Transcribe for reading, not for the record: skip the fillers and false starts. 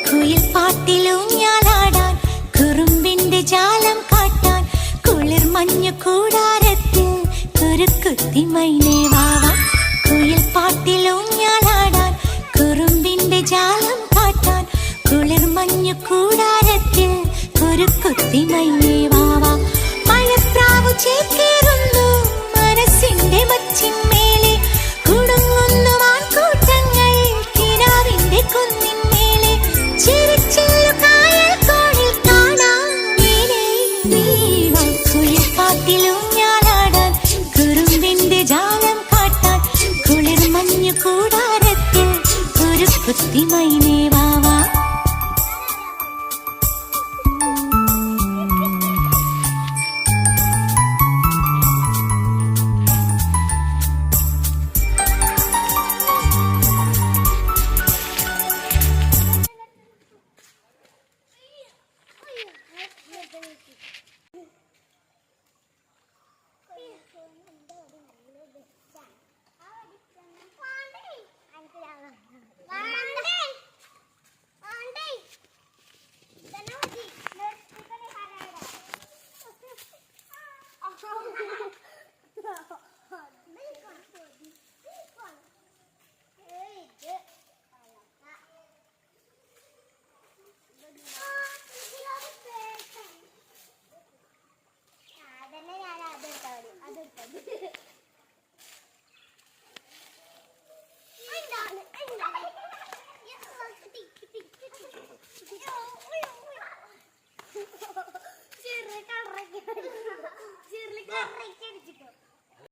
കുയിൽ പാട്ടിലൂഞ്ഞാലാടാൻ കുറുമ്പിന്റെ ജാലം കാട്ടാൻ കുളിർ മഞ്ഞു കൂടാരത്തിൽ കുരുക്കുത്തി മൈനേ വാവാ. കുയിൽ പാട്ടിലൂഞ്ഞാലാടാൻ കുറുമ്പിന്റെ ജാലം കാട്ടാൻ കുളിർ മഞ്ഞു കൂടാരത്തിൽ കുരുക്കുത്തി മൈനേ